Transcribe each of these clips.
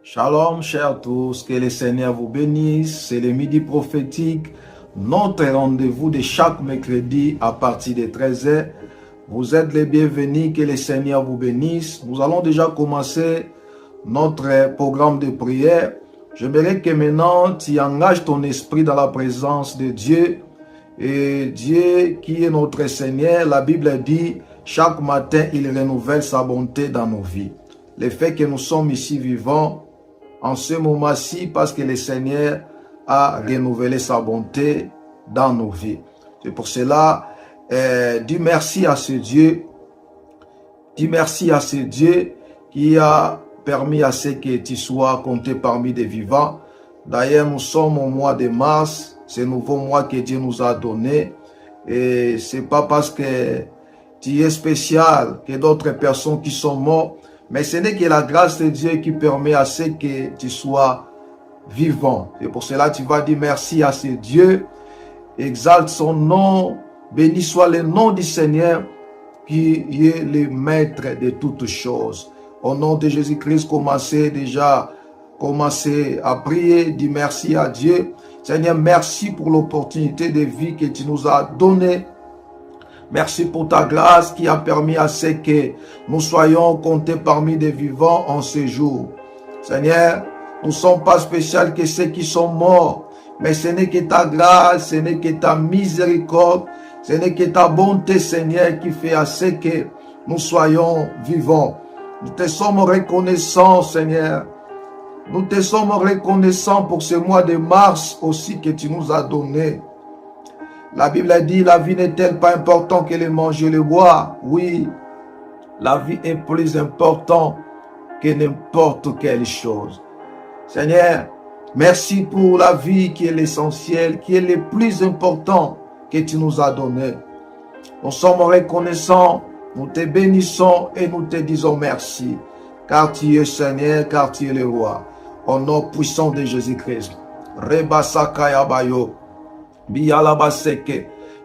Shalom, chers tous, que le Seigneur vous bénisse. C'est le midi prophétique, notre rendez-vous de chaque mercredi à partir de 13h. Vous êtes les bienvenus, que le Seigneur vous bénisse. Nous allons déjà commencer notre programme de prière. J'aimerais que maintenant tu engages ton esprit dans la présence de Dieu. Et Dieu qui est notre Seigneur, la Bible dit, chaque matin il renouvelle sa bonté dans nos vies. Le fait que nous sommes ici vivants en ce moment-ci, parce que le Seigneur a renouvelé sa bonté dans nos vies. C'est pour cela, dis merci à ce Dieu. Dis merci à ce Dieu qui a permis à ce que tu sois compté parmi les vivants. D'ailleurs, nous sommes au mois de mars, ce nouveau mois que Dieu nous a donné. Et c'est pas parce que tu es spécial que d'autres personnes qui sont mortes, mais ce n'est que la grâce de Dieu qui permet à ce que tu sois vivant. Et pour cela, tu vas dire merci à ce Dieu. Exalte son nom. Béni soit le nom du Seigneur qui est le maître de toutes choses. Au nom de Jésus-Christ, commencez à prier. Dis merci à Dieu. Seigneur, merci pour l'opportunité de vie que tu nous as donnée. Merci pour ta grâce qui a permis à ce que nous soyons comptés parmi les vivants en ce jour. Seigneur, nous ne sommes pas spéciaux que ceux qui sont morts, mais ce n'est que ta grâce, ce n'est que ta miséricorde, ce n'est que ta bonté, Seigneur, qui fait à ce que nous soyons vivants. Nous te sommes reconnaissants, Seigneur. Nous te sommes reconnaissants pour ce mois de mars aussi que tu nous as donné. La Bible a dit, la vie n'est-elle pas importante que le manger et le boire? Oui, la vie est plus importante que n'importe quelle chose. Seigneur, merci pour la vie qui est l'essentiel, qui est le plus important que tu nous as donné. Nous sommes reconnaissants, nous te bénissons et nous te disons merci. Car tu es Seigneur, car tu es le roi. Au nom puissant de Jésus-Christ. Reba Sakaya Bayo.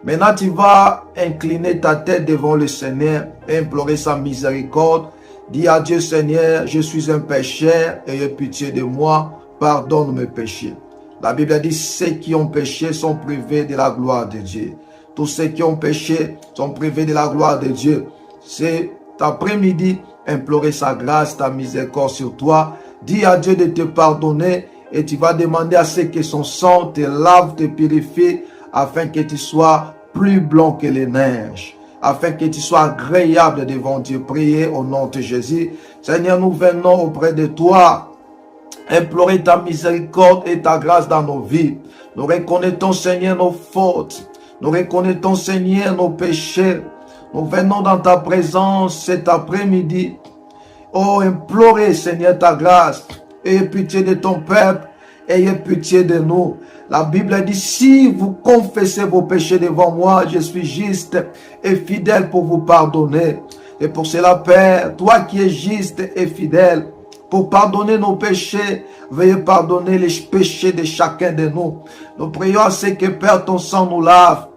Maintenant, tu vas incliner ta tête devant le Seigneur et implorer sa miséricorde. Dis à Dieu, Seigneur, je suis un pécheur, ayez pitié de moi, pardonne mes péchés. La Bible dit, ceux qui ont péché sont privés de la gloire de Dieu. Tous ceux qui ont péché sont privés de la gloire de Dieu. C'est après-midi, implorer sa grâce, ta miséricorde sur toi. Dis à Dieu de te pardonner. Et tu vas demander à ce que son sang te lave, te purifie, afin que tu sois plus blanc que les neiges, afin que tu sois agréable devant Dieu. Priez au nom de Jésus. Seigneur, nous venons auprès de toi, implorer ta miséricorde et ta grâce dans nos vies. Nous reconnaissons, Seigneur, nos fautes. Nous reconnaissons, Seigneur, nos péchés. Nous venons dans ta présence cet après-midi. Oh, implorer, Seigneur, ta grâce. Ayez pitié de ton peuple, ayez pitié de nous. La Bible dit, si vous confessez vos péchés devant moi, je suis juste et fidèle pour vous pardonner. Et pour cela, Père, toi qui es juste et fidèle, pour pardonner nos péchés, veuillez pardonner les péchés de chacun de nous. Nous prions à ce que, Père, ton sang nous lave,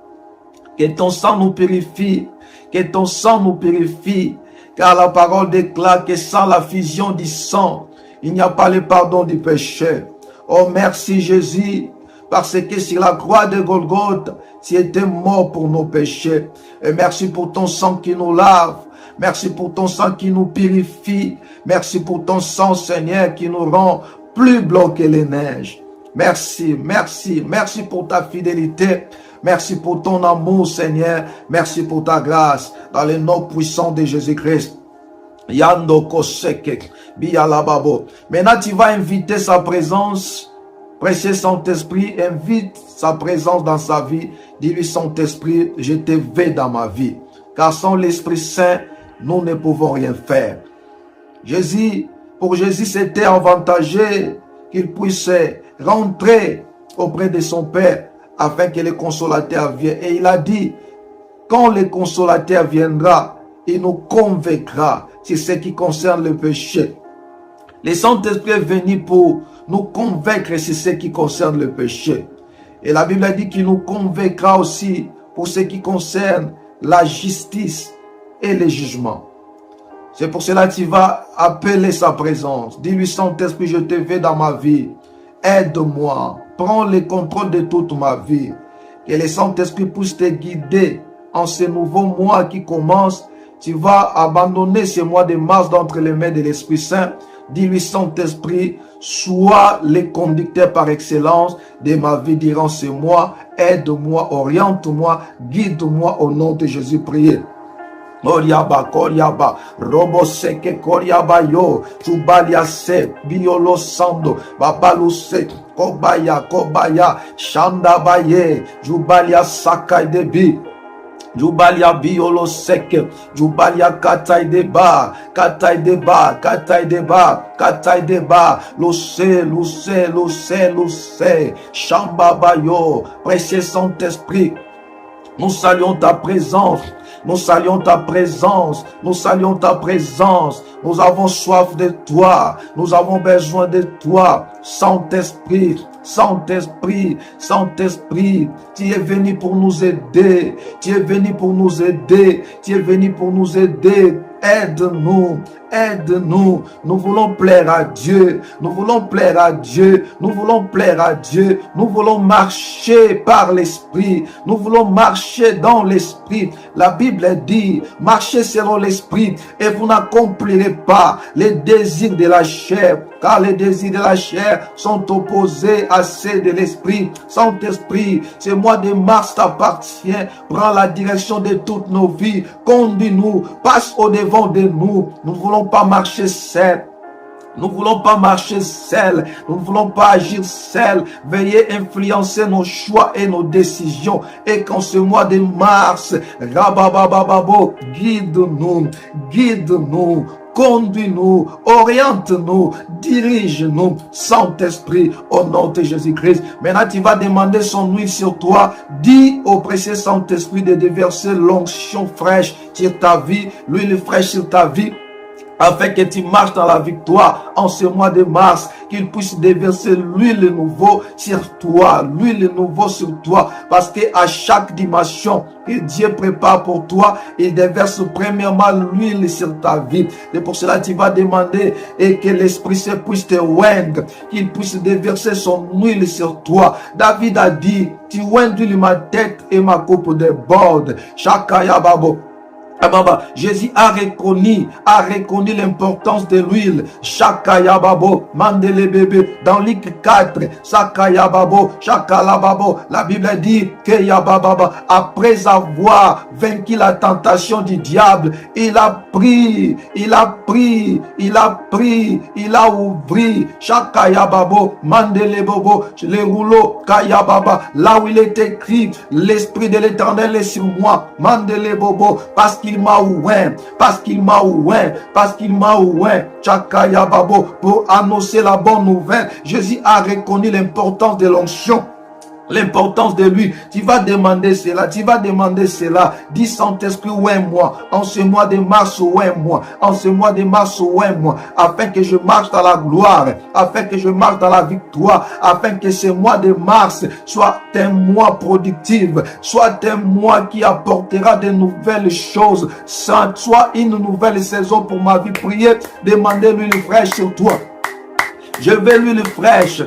que ton sang nous purifie, que ton sang nous purifie, car la parole déclare que sans la fusion du sang, il n'y a pas le pardon du péché. Oh, merci Jésus, parce que sur la croix de Golgothe, tu étais mort pour nos péchés. Et merci pour ton sang qui nous lave. Merci pour ton sang qui nous purifie. Merci pour ton sang, Seigneur, qui nous rend plus blancs que les neiges. Merci, merci, merci pour ta fidélité. Merci pour ton amour, Seigneur. Merci pour ta grâce. Dans le nom puissant de Jésus-Christ. Yando Koseke, Bialababo. Maintenant, tu vas inviter sa présence. Précieux Saint-Esprit, invite sa présence dans sa vie. Dis-lui, Saint-Esprit, je te veux dans ma vie. Car sans l'Esprit Saint, nous ne pouvons rien faire. Pour Jésus, c'était avantageux qu'il puisse rentrer auprès de son Père afin que le consolateur vienne. Et il a dit, quand le consolateur viendra, il nous convaincra sur ce qui concerne le péché. Le Saint-Esprit est venu pour nous convaincre sur ce qui concerne le péché. Et la Bible dit qu'il nous convaincra aussi pour ce qui concerne la justice et le jugement. C'est pour cela que tu vas appeler sa présence. Dis-lui, Saint-Esprit, je te veux dans ma vie. Aide-moi. Prends le contrôle de toute ma vie. Que le Saint-Esprit puisse te guider en ce nouveau mois qui commence. Tu vas abandonner ce mois de mars d'entre les mains de l'Esprit Saint. Dis-lui, Saint-Esprit, sois le conducteur par excellence de ma vie durant ce mois. Aide-moi, oriente-moi, guide-moi au nom de Jésus. Priez. Koriaba, Koriaba, Robo Seke, Koriaba Yo, Chubalia Se, Biolo Sando, Babaluse, Kobaya, Kobaya, Shanda Baye, Jubalia Sakai Debi. Jubalia biolo seke, Jubalia katay deba, katay deba, katay deba, katay deba, lose, lose, lose, lose, Shamba bayo, précieux Saint-Esprit, nous saluons ta présence. Nous saluons ta présence, nous saluons ta présence, nous avons soif de toi, nous avons besoin de toi, Saint-Esprit, Saint-Esprit, Saint-Esprit, tu es venu pour nous aider, tu es venu pour nous aider, tu es venu pour nous aider. Aide-nous, aide-nous. Nous voulons plaire à Dieu. Nous voulons plaire à Dieu. Nous voulons plaire à Dieu. Nous voulons marcher par l'Esprit. Nous voulons marcher dans l'Esprit. La Bible dit, marchez selon l'Esprit et vous n'accomplirez pas les désirs de la chair. Car les désirs de la chair sont opposés à ceux de l'Esprit. Saint-Esprit, ce mois de mars t'appartient. Prends la direction de toutes nos vies. Conduis-nous, passe au-devant de nous. Nous ne voulons pas marcher seul. Nous ne voulons pas marcher seul. Nous ne voulons pas agir seul. Veuillez influencer nos choix et nos décisions. Et qu'en ce mois de mars, Rababababo, guide-nous, guide-nous. Conduis-nous, oriente-nous, dirige-nous, Saint-Esprit, au nom de Jésus-Christ. Maintenant, tu vas demander son huile sur toi. Dis au précieux Saint-Esprit de déverser l'onction fraîche sur ta vie, l'huile fraîche sur ta vie, afin que tu marches dans la victoire en ce mois de mars, qu'il puisse déverser l'huile nouveau sur toi, l'huile nouveau sur toi, parce que à chaque dimension que Dieu prépare pour toi, il déverse premièrement l'huile sur ta vie. Et pour cela, tu vas demander et que l'Esprit Saint puisse te oindre, qu'il puisse déverser son huile sur toi. David a dit, tu oindres ma tête et ma coupe déborde. Shakaya Babo. Jésus a reconnu l'importance de l'huile. Shakayababo, mandele bébé. Dans Luc 4, Sakayababo, Shakalababo. La Bible dit que Yabababa, après avoir vaincu la tentation du diable, il a ouvert Shakayababo, mandele bobo, les rouleaux Kayababa, là où il est écrit, l'Esprit de l'Éternel est sur moi, mandele bobo, parce qu'il m'a ouvert, Chakaya Babo, pour annoncer la bonne nouvelle. Jésus a reconnu l'importance de l'onction, l'importance de lui. Tu vas demander cela. Dis Saint-Esprit, ouvre-moi. En ce mois de mars, ouvre-moi. Afin que je marche dans la gloire. Afin que je marche dans la victoire. Afin que ce mois de mars soit un mois productif. Soit un mois qui apportera de nouvelles choses. Soit une nouvelle saison pour ma vie. Priez, demandez l'huile fraîche sur toi. Je veux l'huile fraîche.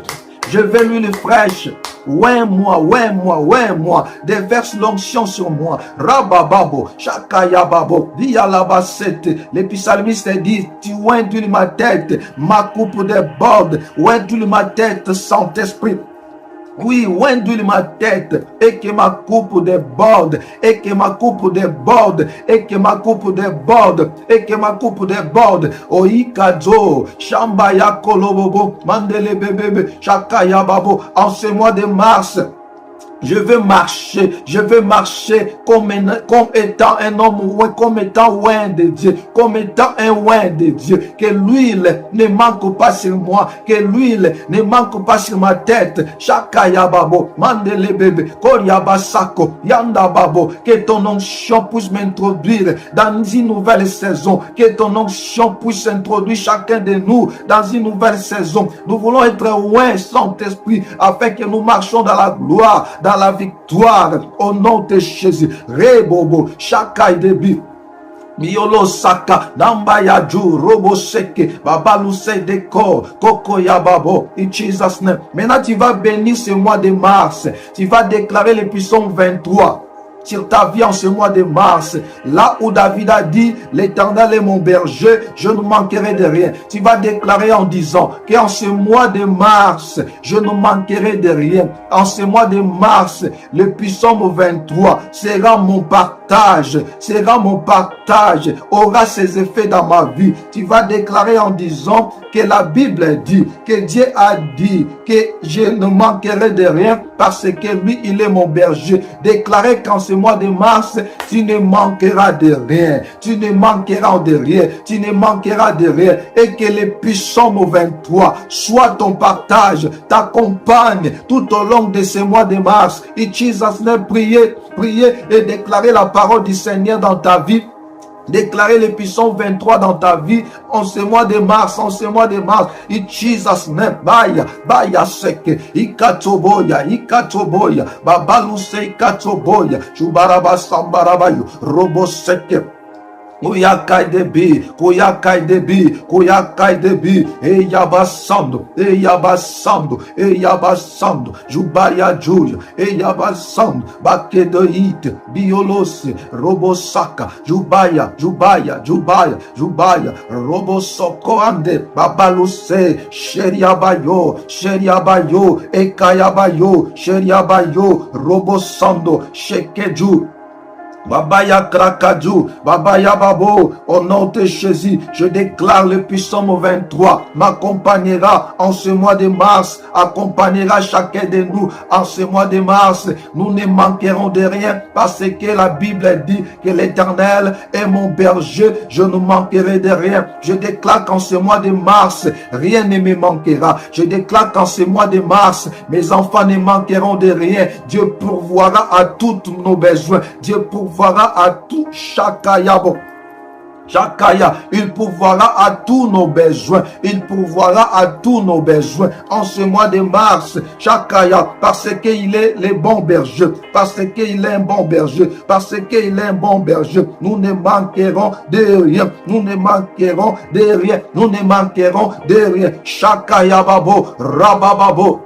Ouais-moi. Déverse l'onction sur moi. Rabababo, Shakayababo, Dialabasete. Les psalmistes disent, tu oindres ma tête, ma coupe déborde. Oindre ma tête, Saint-Esprit. Oui, oindre ma tête et que ma coupe déborde, Oikazo, Shambaya Kolobobo, Mandele Bébé, Shakaya Babo. En ce mois de mars, je veux marcher comme étant un homme, comme étant oint de Dieu, que l'huile ne manque pas sur moi, que l'huile ne manque pas sur ma tête. Shakaya Babo, Mandele Bébé, Koryaba Sako, Yanda Babo, que ton onction puisse m'introduire dans une nouvelle saison, que ton onction puisse introduire chacun de nous dans une nouvelle saison. Nous voulons être oint, Saint-Esprit, afin que nous marchions dans la gloire, dans la victoire, au nom de Jésus. Rebobo, Shakai Debi. Miolo saka, namba ya ju, robo seke, baba lousei décor, koko ya babo, in Jesus name. Maintenant tu vas bénir ce mois de mars, tu vas déclarer les puissants 23 sur ta vie en ce mois de mars, là où David a dit, l'Éternel est mon berger, je ne manquerai de rien. Tu vas déclarer en disant qu'en ce mois de mars, je ne manquerai de rien. En ce mois de mars, le puissant 23 sera mon partage, aura ses effets dans ma vie. Tu vas déclarer en disant que la Bible dit, que Dieu a dit que je ne manquerai de rien parce que lui, il est mon berger. Déclarer qu'en ce mois de mars, tu ne manqueras de rien. Tu ne manqueras de rien. Tu ne manqueras de rien. Et que le puissant 23 soit ton partage, t'accompagne tout au long de ce mois de mars. Et Jesus name, priez et déclarer la parole du Seigneur dans ta vie. Déclarer les puissants 23 dans ta vie en ce mois de mars, in Jesus name, baya seke, ikatoboya, babaluse ikatoboya, chubaraba sambarabayo, robo seke. Koyakai debi, eyabasando, jubaya juya, eyabasando, bakedoite, biolose, robosaka, jubaya, robosoko ande, babaluse, sheriabayo, ekayabayo, robosando, shekeju, Babaya Krakadou, Babaya Babo, au nom de Jésus, je déclare le puissant 23 m'accompagnera en ce mois de mars, accompagnera chacun de nous en ce mois de mars. Nous ne manquerons de rien parce que la Bible dit que l'Éternel est mon berger, je ne manquerai de rien. Je déclare qu'en ce mois de mars, rien ne me manquera. Je déclare qu'en ce mois de mars, mes enfants ne manqueront de rien. Dieu pourvoira à tous nos besoins. Dieu pourvoira à tout Chakaya, il pourvoira à tous nos besoins. En ce mois de mars, Chakaya, parce qu'il est le bon berger, nous ne manquerons de rien, Chakaya babo, rabababo.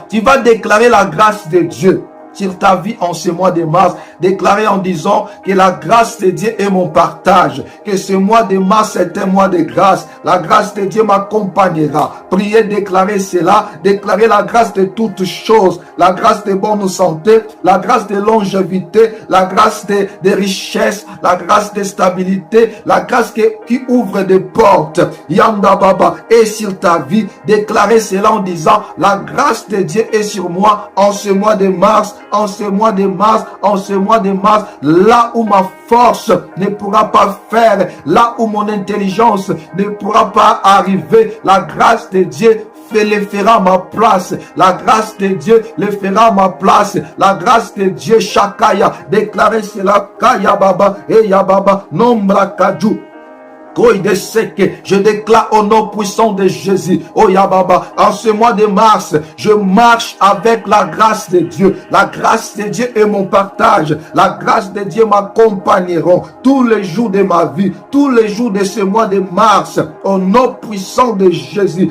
Tu vas déclarer la grâce de Dieu sur ta vie en ce mois de mars, déclarer en disant que la grâce de Dieu est mon partage, que ce mois de mars est un mois de grâce, la grâce de Dieu m'accompagnera. Priez, déclarer cela, déclarer la grâce de toutes choses, la grâce de bonne santé, la grâce de longévité, la grâce de richesse, la grâce de stabilité, la grâce qui ouvre des portes, Yanda Baba, est sur ta vie. Déclarer cela en disant, la grâce de Dieu est sur moi en ce mois de mars, là où ma force ne pourra pas faire, là où mon intelligence ne pourra pas arriver, la grâce de Dieu le fera ma place. La grâce de Dieu le fera ma place. La grâce de Dieu, Shakaya, déclarer cela, Kaya Baba, Eya Baba, Nombra Kaju. Je déclare au nom puissant de Jésus, oh Yababa, en ce mois de mars, je marche avec la grâce de Dieu. La grâce de Dieu est mon partage. La grâce de Dieu m'accompagneront tous les jours de ma vie, tous les jours de ce mois de mars, au nom puissant de Jésus.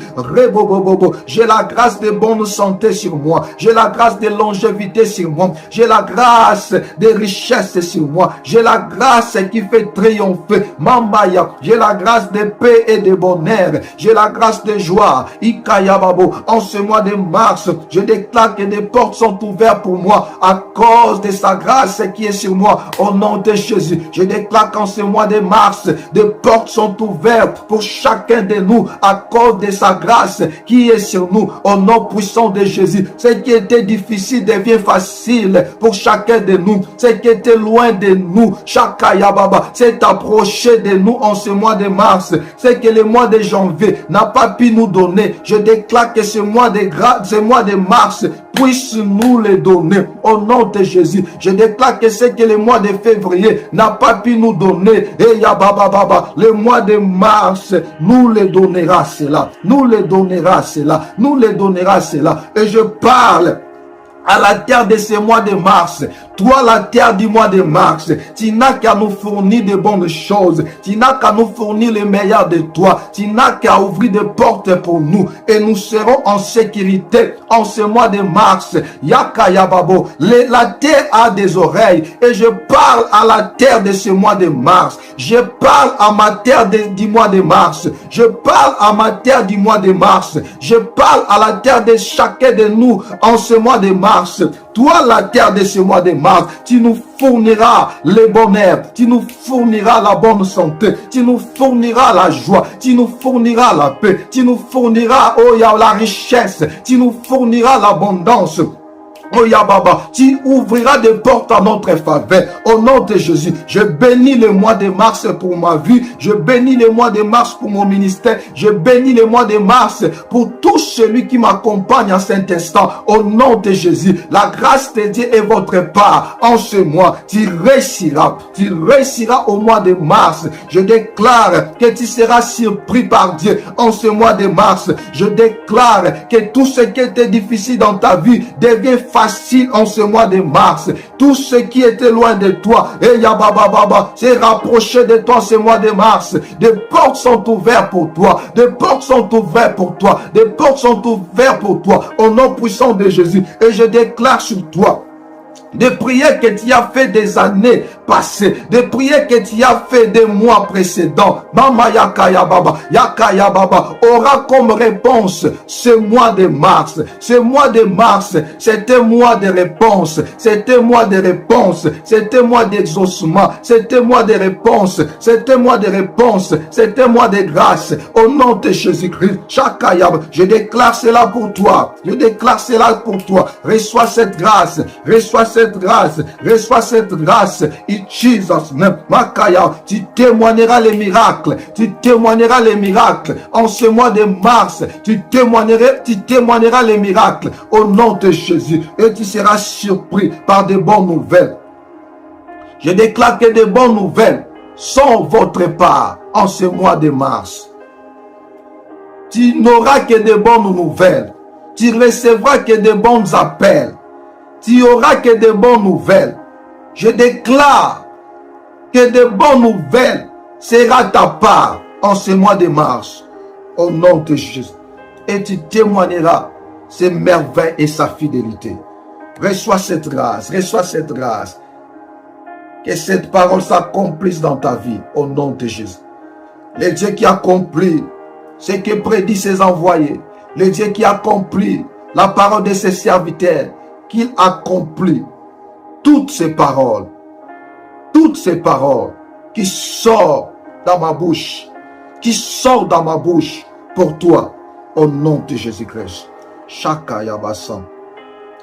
J'ai la grâce de bonne santé sur moi. J'ai la grâce de longévité sur moi. J'ai la grâce de richesse sur moi. J'ai la grâce qui fait triompher. Mambaya. J'ai la grâce de paix et de bonheur. J'ai la grâce de joie. Ikayababo. En ce mois de mars, je déclare que des portes sont ouvertes pour moi à cause de sa grâce qui est sur moi. Au nom de Jésus, je déclare qu'en ce mois de mars, des portes sont ouvertes pour chacun de nous à cause de sa grâce qui est sur nous. Au nom puissant de Jésus, ce qui était difficile devient facile pour chacun de nous. Ce qui était loin de nous, Chakayababa, s'est approché de nous en ce mois de mars, c'est que le mois de janvier n'a pas pu nous donner. Je déclare que ce mois de mars puisse nous le donner au nom de Jésus. Je déclare que ce que le mois de février n'a pas pu nous donner, et Yababa, le mois de mars nous le donnera cela, et je parle à la terre de ce mois de mars. Toi, la terre du mois de mars, tu n'as qu'à nous fournir de bonnes choses. Tu n'as qu'à nous fournir le meilleur de toi. Tu n'as qu'à ouvrir des portes pour nous. Et nous serons en sécurité en ce mois de mars. Yakayababo. La terre a des oreilles. Et je parle à la terre de ce mois de mars. Je parle à ma terre du mois de mars. Je parle à ma terre du mois de mars. Je parle à la terre de chacun de nous en ce mois de mars. Toi, la terre de ce mois de mars, tu nous fourniras le bonheur, tu nous fourniras la bonne santé, tu nous fourniras la joie, tu nous fourniras la paix, tu nous fourniras, oh, la richesse, tu nous fourniras l'abondance. Oh Yababa, tu ouvriras des portes à notre faveur. Au nom de Jésus, je bénis le mois de mars pour ma vie. Je bénis le mois de mars pour mon ministère. Je bénis le mois de mars pour tout celui qui m'accompagne en cet instant. Au nom de Jésus, la grâce de Dieu est votre part. En ce mois, tu réussiras. Tu réussiras au mois de mars. Je déclare que tu seras surpris par Dieu en ce mois de mars. Je déclare que tout ce qui était difficile dans ta vie devient facile en ce mois de mars. Tout ce qui était loin de toi, et Yababa, s'est rapproché de toi ce mois de mars. Des portes sont ouvertes pour toi. Des portes sont ouvertes pour toi. Des portes sont ouvertes pour toi. Au nom puissant de Jésus. Et je déclare sur toi des prières que tu as fait des années passées, des prières que tu as fait des mois précédents. Mama Yakaya Baba aura comme réponse ce mois de mars. Ce mois de mars, c'est un mois de réponse. C'est un mois de réponse. C'est un mois d'exaucement. C'est un mois de réponse. C'est un mois de réponse. C'est un mois de grâce. Au nom de Jésus-Christ, je déclare cela pour toi. Je déclare cela pour toi. Reçois cette grâce. Reçois cette grâce, reçois cette grâce. In Jesus name, Makaya, tu témoigneras les miracles, tu témoigneras les miracles. En ce mois de mars, tu témoigneras les miracles au nom de Jésus et tu seras surpris par de bonnes nouvelles. Je déclare que de bonnes nouvelles sont votre part en ce mois de mars. Tu n'auras que de bonnes nouvelles, tu recevras que de bons appels. Tu auras que de bonnes nouvelles. Je déclare que de bonnes nouvelles sera ta part en ce mois de mars. Au nom de Jésus. Et tu témoigneras ses merveilles et sa fidélité. Reçois cette grâce. Reçois cette grâce. Que cette parole s'accomplisse dans ta vie. Au nom de Jésus. Le Dieu qui accomplit ce que prédit ses envoyés. Le Dieu qui accomplit la parole de ses serviteurs. Qu'il accomplit toutes ces paroles qui sortent dans ma bouche, pour toi, au nom de Jésus-Christ. Shakaya Bassan.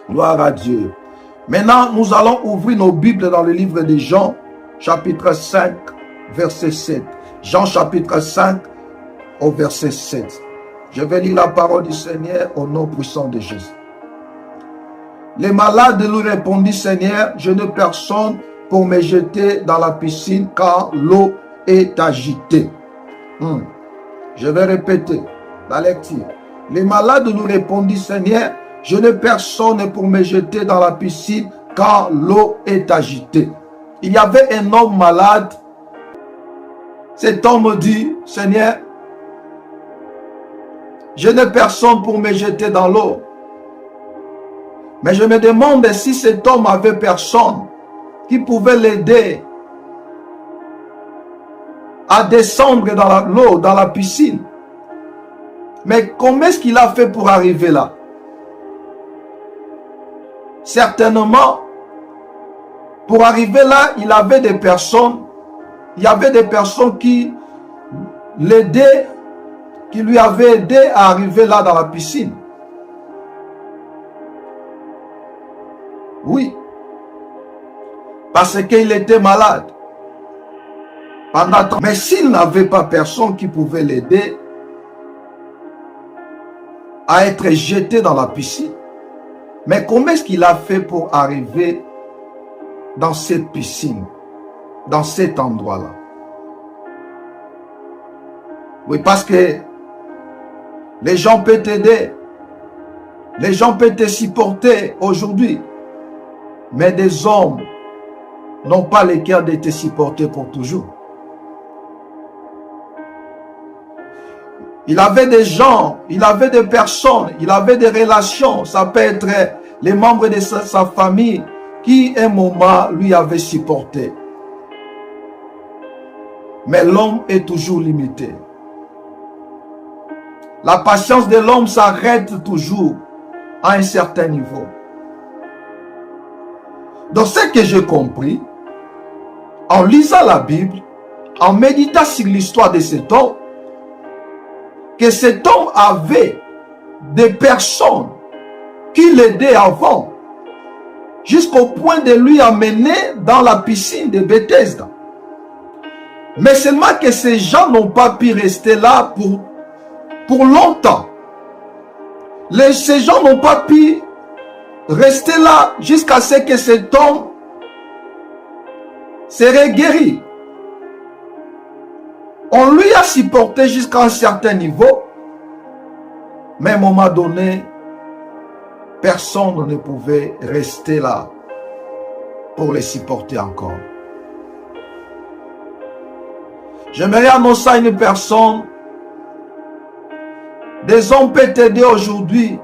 Gloire à Dieu. Maintenant, nous allons ouvrir nos Bibles dans le livre de Jean, chapitre 5, verset 7. Jean, chapitre 5, au verset 7. Je vais lire la parole du Seigneur au nom puissant de Jésus. Les malades lui répondit, Seigneur, je n'ai personne pour me jeter dans la piscine car l'eau est agitée. Je vais répéter la lecture. Les malades lui répondit, Seigneur, je n'ai personne pour me jeter dans la piscine car l'eau est agitée. Il y avait un homme malade. Cet homme dit, Seigneur, je n'ai personne pour me jeter dans l'eau. Mais je me demande si cet homme avait personne qui pouvait l'aider à descendre dans l'eau, dans la piscine. Mais comment est-ce qu'il a fait pour arriver là? Certainement, pour arriver là, il y avait des personnes qui l'aidaient, qui lui avaient aidé à arriver là dans la piscine. Oui, parce qu'il était malade. Mais s'il n'avait pas personne qui pouvait l'aider à être jeté dans la piscine, mais comment est-ce qu'il a fait pour arriver dans cette piscine, dans cet endroit-là? Oui, parce que les gens peuvent t'aider, les gens peuvent te supporter aujourd'hui. Mais des hommes n'ont pas le cœur de te supporter pour toujours. Il avait des gens, il avait des personnes, il avait des relations. Ça peut être les membres de sa famille qui, un moment, lui avait supporté. Mais l'homme est toujours limité. La patience de l'homme s'arrête toujours à un certain niveau. Donc, ce que j'ai compris, en lisant la Bible, en méditant sur l'histoire de cet homme, que cet homme avait des personnes qui l'aidaient avant, jusqu'au point de lui amener dans la piscine de Bethesda. Mais seulement que ces gens n'ont pas pu rester là pour longtemps. Ces gens n'ont pas pu rester là jusqu'à ce que cet homme serait guéri. On lui a supporté jusqu'à un certain niveau, mais à un moment donné, personne ne pouvait rester là pour les supporter encore. J'aimerais annoncer à une personne, des hommes peuvent t'aider aujourd'hui,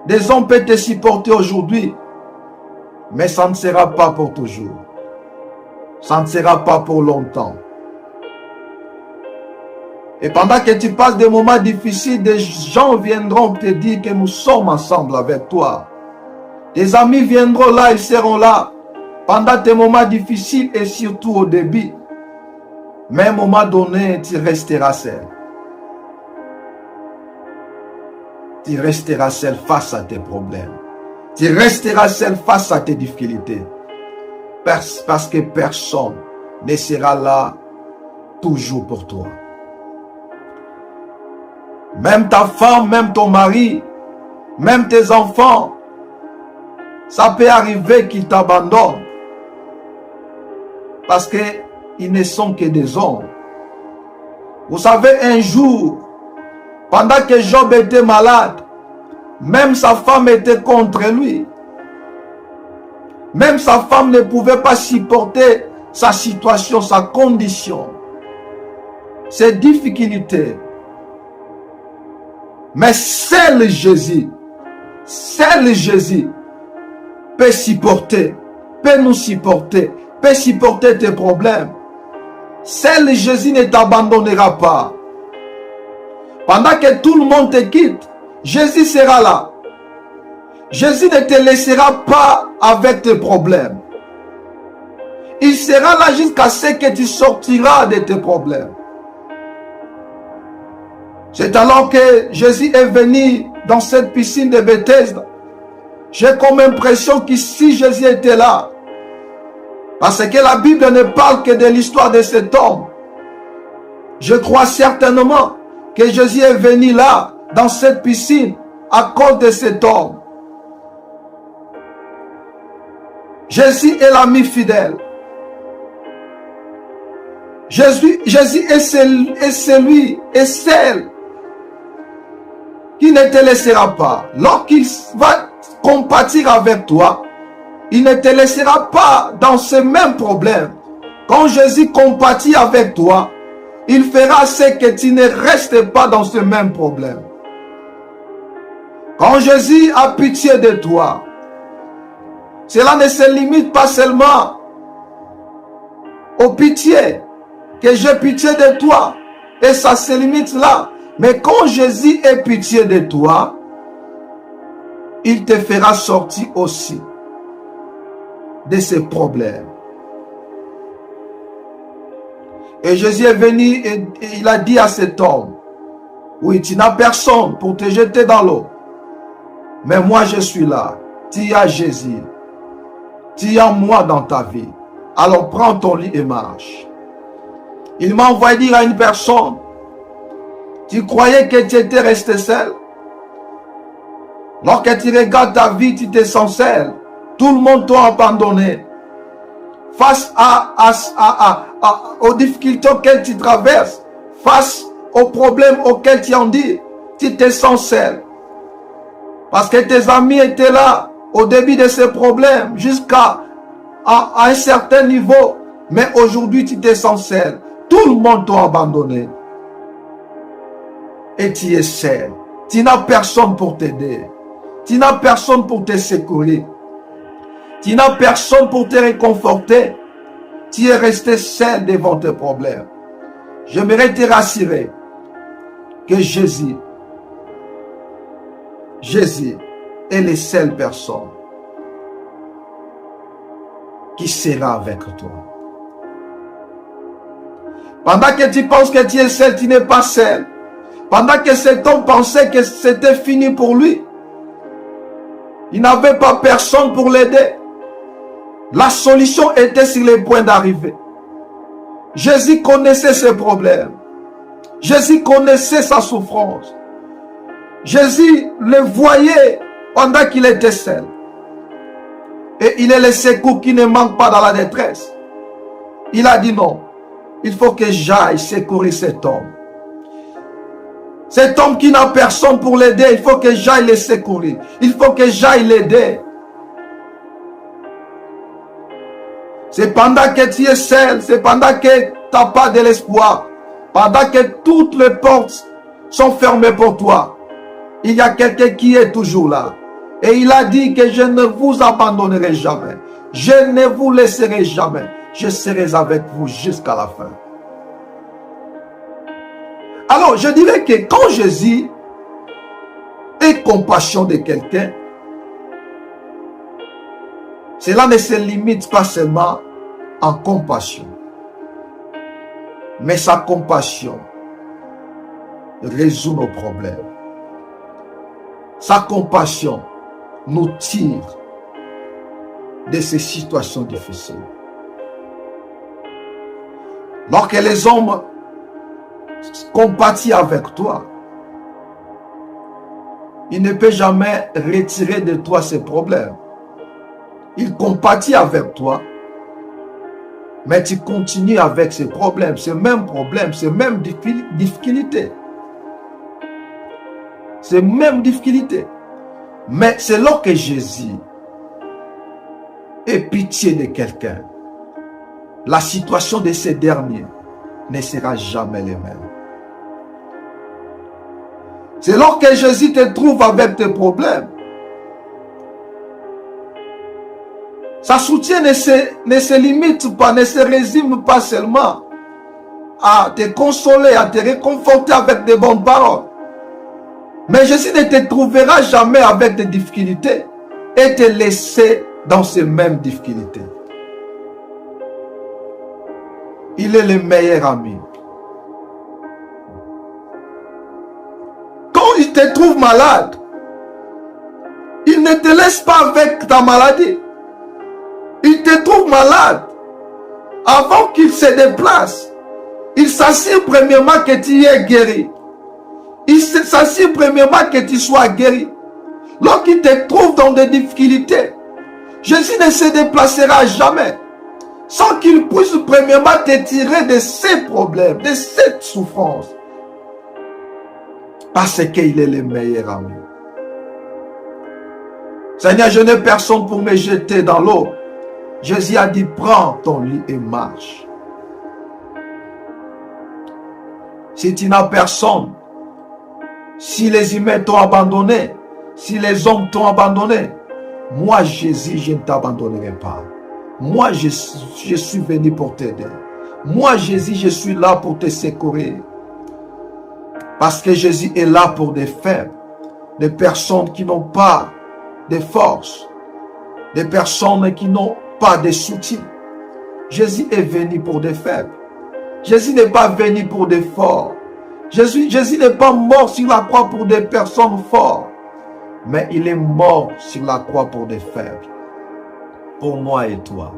des hommes peuvent te supporter aujourd'hui, mais ça ne sera pas pour toujours. Ça ne sera pas pour longtemps. Et pendant que tu passes des moments difficiles, des gens viendront te dire que nous sommes ensemble avec toi. Tes amis viendront là, ils seront là pendant tes moments difficiles et surtout au début. Mais à un moment donné, tu resteras seul. Tu resteras seul face à tes problèmes. Tu resteras seul face à tes difficultés. Parce que personne ne sera là toujours pour toi. Même ta femme, même ton mari, même tes enfants, ça peut arriver qu'ils t'abandonnent. Parce qu'ils ne sont que des hommes. Vous savez, un jour, pendant que Job était malade, même sa femme était contre lui. Même sa femme ne pouvait pas supporter sa situation, sa condition, ses difficultés. Mais seul Jésus peut supporter, peut nous supporter, peut supporter tes problèmes. Seul Jésus ne t'abandonnera pas. Pendant que tout le monde te quitte, Jésus sera là. Jésus ne te laissera pas avec tes problèmes. Il sera là jusqu'à ce que tu sortiras de tes problèmes. C'est alors que Jésus est venu dans cette piscine de Bethesda. J'ai comme impression que si Jésus était là, parce que la Bible ne parle que de l'histoire de cet homme, je crois certainement que Jésus est venu là, dans cette piscine, à cause de cet homme. Jésus est l'ami fidèle. Jésus est celui et celle qui ne te laissera pas. Lorsqu'il va compatir avec toi, il ne te laissera pas dans ce même problème. Quand Jésus compatit avec toi, il fera ce que tu ne restes pas dans ce même problème. Quand Jésus a pitié de toi, cela ne se limite pas seulement aux pitiés, que j'ai pitié de toi, et ça se limite là. Mais quand Jésus ait pitié de toi, il te fera sortir aussi de ces problèmes. Et Jésus est venu et il a dit à cet homme, oui, tu n'as personne pour te jeter dans l'eau, mais moi je suis là. Tu as Jésus, tu as moi dans ta vie. Alors prends ton lit et marche. Il m'a envoyé dire à une personne, tu croyais que tu étais resté seul? Lorsque tu regardes ta vie, tu te sens seul. Tout le monde t'a abandonné. Face aux difficultés auxquelles tu traverses, face aux problèmes auxquels tu en dis, tu te sens seul. Parce que tes amis étaient là au début de ces problèmes, jusqu'à un certain niveau. Mais aujourd'hui, tu te sens seul. Tout le monde t'a abandonné. Et tu es seul. Tu n'as personne pour t'aider. Tu n'as personne pour te secourir. Tu n'as personne pour te réconforter. Tu es resté seul devant tes problèmes. J'aimerais te rassurer que Jésus est la seule personne qui sera avec toi. Pendant que tu penses que tu es seul, tu n'es pas seul. Pendant que cet homme pensait que c'était fini pour lui, il n'avait pas personne pour l'aider. La solution était sur le point d'arriver. Jésus connaissait ses problèmes. Jésus connaissait sa souffrance. Jésus le voyait pendant qu'il était seul. Et il est le secours qui ne manque pas dans la détresse. Il a dit non. Il faut que j'aille secourir cet homme. Cet homme qui n'a personne pour l'aider, il faut que j'aille le secourir. Il faut que j'aille l'aider. C'est pendant que tu es seul, c'est pendant que tu n'as pas de l'espoir, pendant que toutes les portes sont fermées pour toi. Il y a quelqu'un qui est toujours là. Et il a dit que je ne vous abandonnerai jamais. Je ne vous laisserai jamais. Je serai avec vous jusqu'à la fin. Alors, je dirais que quand Jésus est compassion de quelqu'un, cela ne se limite pas seulement en compassion. Mais sa compassion résout nos problèmes. Sa compassion nous tire de ces situations difficiles. Lorsque les hommes compatissent avec toi, il ne peut jamais retirer de toi ces problèmes. Il compatit avec toi, mais tu continues avec ces problèmes, ces mêmes difficultés. Ces mêmes difficultés. Mais c'est lorsque Jésus ait pitié de quelqu'un, la situation de ces derniers ne sera jamais la même. C'est lorsque Jésus te trouve avec tes problèmes, sa soutien ne se limite pas, ne se résume pas seulement à te consoler, à te réconforter avec de bonnes paroles. Mais Jésus ne te trouvera jamais avec des difficultés et te laisser dans ces mêmes difficultés. Il est le meilleur ami. Quand il te trouve malade, il ne te laisse pas avec ta maladie. Il te trouve malade. Avant qu'il se déplace, il s'assure premièrement que tu es guéri. Il s'assure premièrement que tu sois guéri. Lorsqu'il te trouve dans des difficultés, Jésus ne se déplacera jamais sans qu'il puisse premièrement te tirer de ces problèmes, de cette souffrance. Parce qu'il est le meilleur ami. Seigneur, je n'ai personne pour me jeter dans l'eau. Jésus a dit, prends ton lit et marche. Si tu n'as personne, si les humains t'ont abandonné, si les hommes t'ont abandonné, moi Jésus, je ne t'abandonnerai pas. Moi je suis venu pour t'aider. Moi Jésus, je suis là pour te secourir. Parce que Jésus est là pour des faibles, des personnes qui n'ont pas de force, des personnes qui n'ont pas de soutien. Jésus est venu pour des faibles. Jésus n'est pas venu pour des forts. Jésus n'est pas mort sur la croix pour des personnes fortes, mais il est mort sur la croix pour des faibles. Pour moi et toi.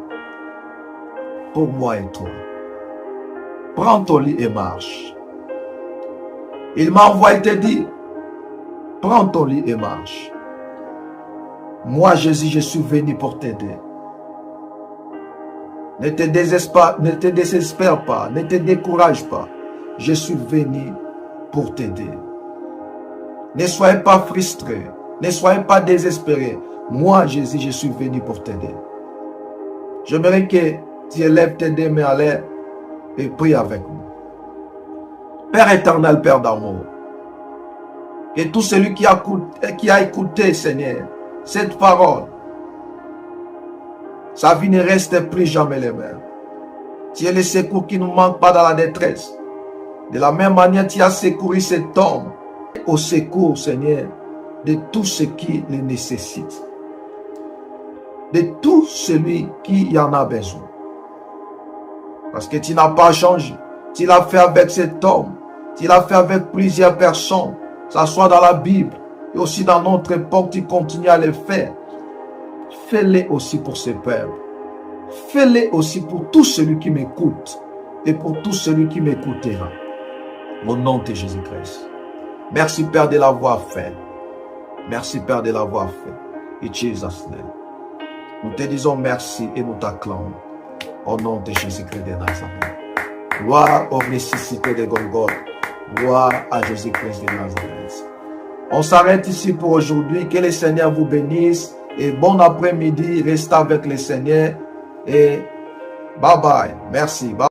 Pour moi et toi. Prends ton lit et marche. Il m'a envoyé te dire, prends ton lit et marche. Moi, Jésus, je suis venu pour t'aider. Ne te désespère pas, ne te décourage pas. Je suis venu pour t'aider. Ne soyez pas frustrés, ne soyez pas désespérés. Moi, Jésus, je suis venu pour t'aider. J'aimerais que tu élèves tes deux mains à l'air et prie avec moi. Père éternel, Père d'amour, que tout celui qui a écouté, Seigneur, cette parole, sa vie ne reste plus jamais les mêmes. Tu es le secours qui ne manque pas dans la détresse. De la même manière, tu as secouru cet homme au secours, Seigneur, de tout ce qui le nécessite. De tout celui qui en a besoin. Parce que tu n'as pas changé. Tu l'as fait avec cet homme. Tu l'as fait avec plusieurs personnes. Que ce soit dans la Bible et aussi dans notre époque, tu continues à le faire. Fais-le aussi pour ce peuple. Fais-le aussi pour tout celui qui m'écoute et pour tout celui qui m'écoutera. Au nom de Jésus-Christ. Merci Père de l'avoir fait. Merci Père de l'avoir fait. In Jesus' name. Nous te disons merci et nous t'acclamons. Au nom de Jésus-Christ de Nazareth. Gloire au ressuscité de Golgotha. Gloire à Jésus-Christ de Nazareth. On s'arrête ici pour aujourd'hui. Que le Seigneur vous bénisse. Et bon après-midi. Restez avec le Seigneur. Et bye bye. Merci. Bye.